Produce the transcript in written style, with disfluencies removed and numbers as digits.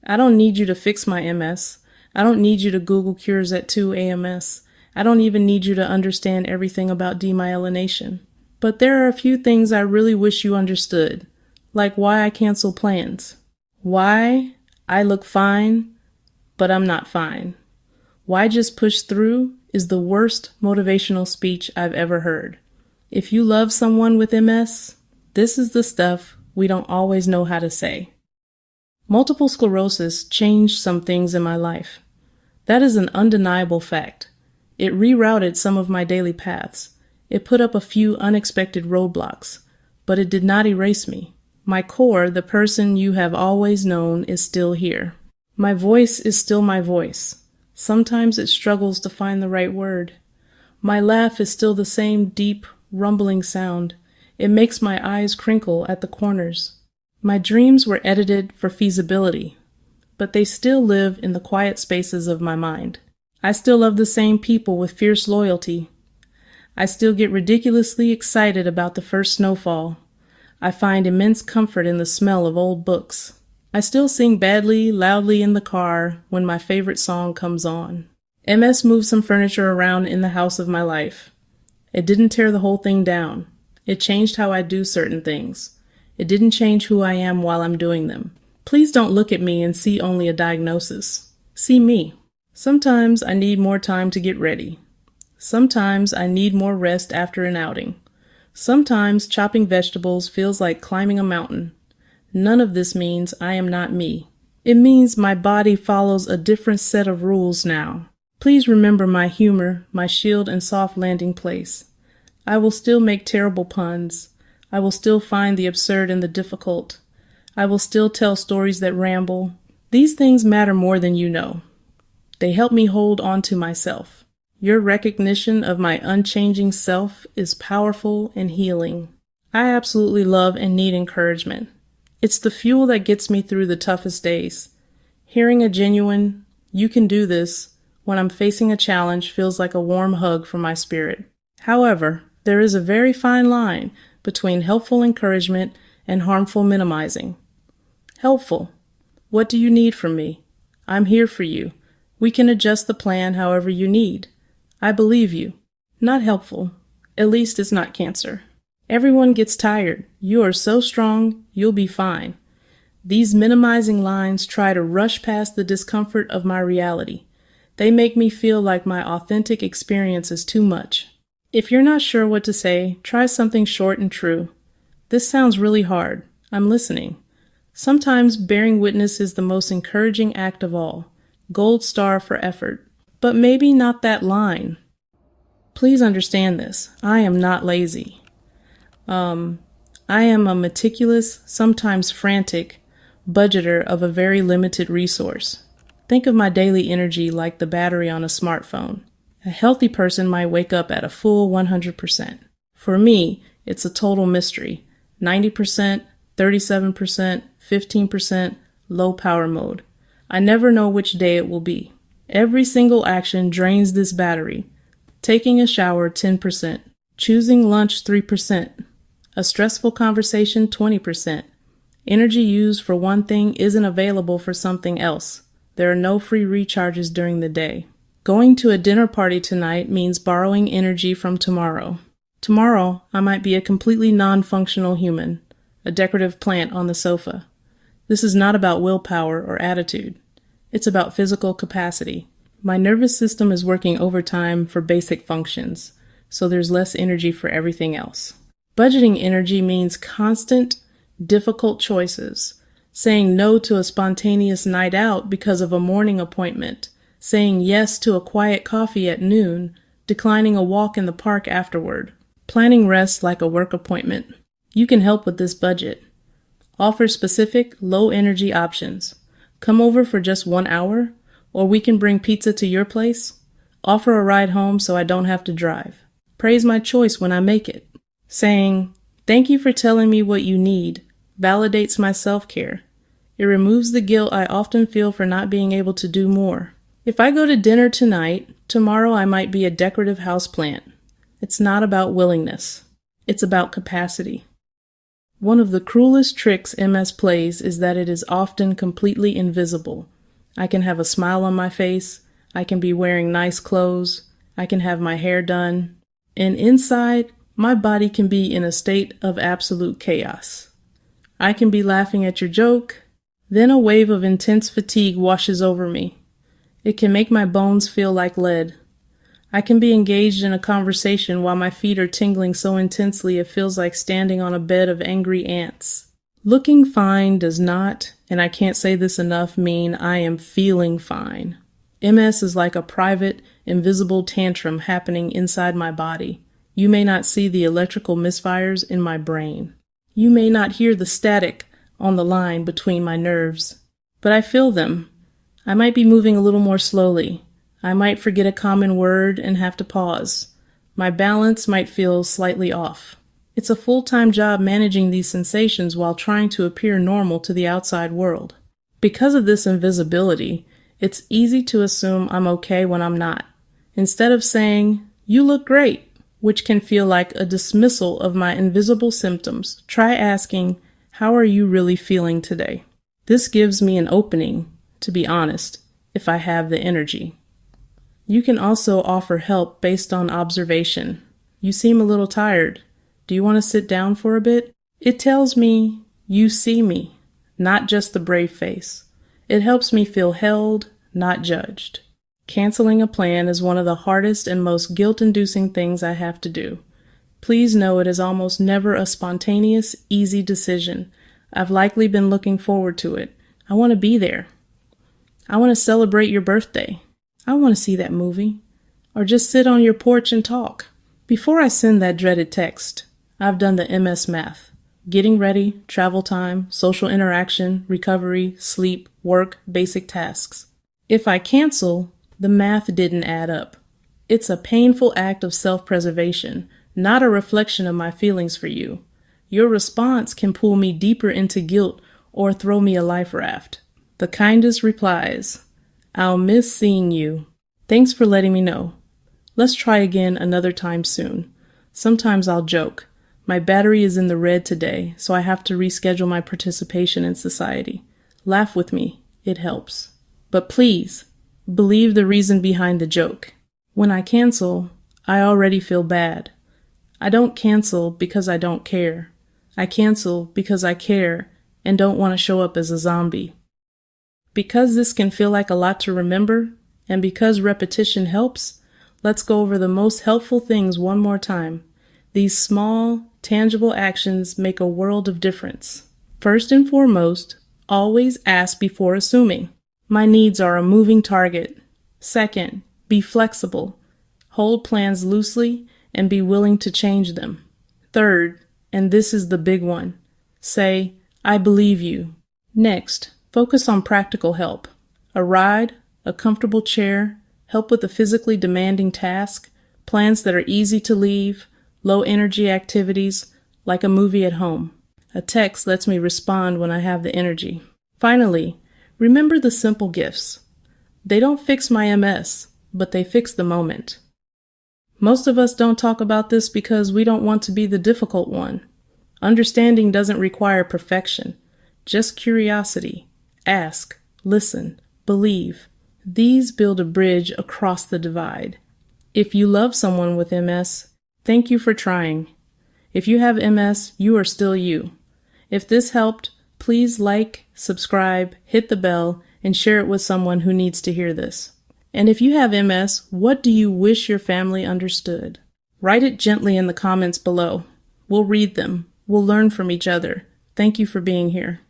I don't need you to fix my MS. I don't need you to Google cures at 2 a.m.s. I don't even need you to understand everything about demyelination. But there are a few things I really wish you understood, like why I cancel plans. Why I look fine, but I'm not fine. Why just push through is the worst motivational speech I've ever heard. If you love someone with MS, this is the stuff we don't always know how to say. Multiple sclerosis changed some things in my life. That is an undeniable fact. It rerouted some of my daily paths. It put up a few unexpected roadblocks, but it did not erase me. My core, the person you have always known, is still here. My voice is still my voice. Sometimes it struggles to find the right word. My laugh is still the same deep, rumbling sound. It makes my eyes crinkle at the corners. My dreams were edited for feasibility, but they still live in the quiet spaces of my mind. I still love the same people with fierce loyalty. I still get ridiculously excited about the first snowfall. I find immense comfort in the smell of old books. I still sing badly, loudly in the car when my favorite song comes on. MS moved some furniture around in the house of my life. It didn't tear the whole thing down. It changed how I do certain things. It didn't change who I am while I'm doing them. Please don't look at me and see only a diagnosis. See me. Sometimes I need more time to get ready. Sometimes I need more rest after an outing. Sometimes chopping vegetables feels like climbing a mountain. None of this means I am not me. It means my body follows a different set of rules now. Please remember my humor, my shield and soft landing place. I will still make terrible puns. I will still find the absurd in the difficult. I will still tell stories that ramble. These things matter more than you know. They help me hold on to myself. Your recognition of my unchanging self is powerful and healing. I absolutely love and need encouragement. It's the fuel that gets me through the toughest days. Hearing a genuine, "You can do this," when I'm facing a challenge feels like a warm hug for my spirit. However, there is a very fine line between helpful encouragement and harmful minimizing. Helpful. What do you need from me? I'm here for you. We can adjust the plan however you need. I believe you. Not helpful. At least it's not cancer. Everyone gets tired. You are so strong, you'll be fine. These minimizing lines try to rush past the discomfort of my reality. They make me feel like my authentic experience is too much. If you're not sure what to say, try something short and true. This sounds really hard. I'm listening. Sometimes bearing witness is the most encouraging act of all. Gold star for effort. But maybe not that line. Please understand this. I am not lazy. I am a meticulous, sometimes frantic, budgeter of a very limited resource. Think of my daily energy like the battery on a smartphone. A healthy person might wake up at a full 100%. For me, it's a total mystery. 90%, 37%, 15%, low power mode. I never know which day it will be. Every single action drains this battery. Taking a shower, 10%. Choosing lunch, 3%. A stressful conversation, 20%. Energy used for one thing isn't available for something else. There are no free recharges during the day. Going to a dinner party tonight means borrowing energy from tomorrow. Tomorrow, I might be a completely non-functional human, a decorative plant on the sofa. This is not about willpower or attitude. It's about physical capacity. My nervous system is working overtime for basic functions, so there's less energy for everything else. Budgeting energy means constant, difficult choices. Saying no to a spontaneous night out because of a morning appointment. Saying yes to a quiet coffee at noon. Declining a walk in the park afterward. Planning rest like a work appointment. You can help with this budget. Offer specific, low-energy options. Come over for just 1 hour, or we can bring pizza to your place. Offer a ride home so I don't have to drive. Praise my choice when I make it. Saying, "Thank you for telling me what you need," validates my self-care. It removes the guilt I often feel for not being able to do more. If I go to dinner tonight, tomorrow I might be a decorative houseplant. It's not about willingness. It's about capacity. One of the cruelest tricks MS plays is that it is often completely invisible. I can have a smile on my face, I can be wearing nice clothes, I can have my hair done, and inside, my body can be in a state of absolute chaos. I can be laughing at your joke, then a wave of intense fatigue washes over me. It can make my bones feel like lead. I can be engaged in a conversation while my feet are tingling so intensely it feels like standing on a bed of angry ants. Looking fine does not, and I can't say this enough, mean I am feeling fine. MS is like a private, invisible tantrum happening inside my body. You may not see the electrical misfires in my brain. You may not hear the static on the line between my nerves, but I feel them. I might be moving a little more slowly. I might forget a common word and have to pause. My balance might feel slightly off. It's a full-time job managing these sensations while trying to appear normal to the outside world. Because of this invisibility, it's easy to assume I'm okay when I'm not. Instead of saying, "You look great," which can feel like a dismissal of my invisible symptoms, try asking, "How are you really feeling today?" This gives me an opening, to be honest, if I have the energy. You can also offer help based on observation. You seem a little tired. Do you want to sit down for a bit? It tells me you see me, not just the brave face. It helps me feel held, not judged. Canceling a plan is one of the hardest and most guilt-inducing things I have to do. Please know it is almost never a spontaneous, easy decision. I've likely been looking forward to it. I want to be there. I want to celebrate your birthday. I want to see that movie. Or just sit on your porch and talk. Before I send that dreaded text, I've done the MS math. Getting ready, travel time, social interaction, recovery, sleep, work, basic tasks. If I cancel, the math didn't add up. It's a painful act of self-preservation, not a reflection of my feelings for you. Your response can pull me deeper into guilt or throw me a life raft. The kindest replies, "I'll miss seeing you. Thanks for letting me know. Let's try again another time soon." Sometimes I'll joke. My battery is in the red today, so I have to reschedule my participation in society. Laugh with me. It helps. But please, believe the reason behind the joke. When I cancel, I already feel bad. I don't cancel because I don't care. I cancel because I care and don't want to show up as a zombie. Because this can feel like a lot to remember, and because repetition helps, let's go over the most helpful things one more time. These small, tangible actions make a world of difference. First and foremost, always ask before assuming. My needs are a moving target. Second, be flexible. Hold plans loosely and be willing to change them. Third, and this is the big one, say, "I believe you." Next, focus on practical help. A ride, a comfortable chair, help with a physically demanding task, plans that are easy to leave, low-energy activities, like a movie at home. A text lets me respond when I have the energy. Finally, remember the simple gifts. They don't fix my MS, but they fix the moment. Most of us don't talk about this because we don't want to be the difficult one. Understanding doesn't require perfection, just curiosity. Ask, listen, believe. These build a bridge across the divide. If you love someone with MS, thank you for trying. If you have MS, you are still you. If this helped, please like, subscribe, hit the bell, and share it with someone who needs to hear this. And if you have MS, what do you wish your family understood? Write it gently in the comments below. We'll read them. We'll learn from each other. Thank you for being here.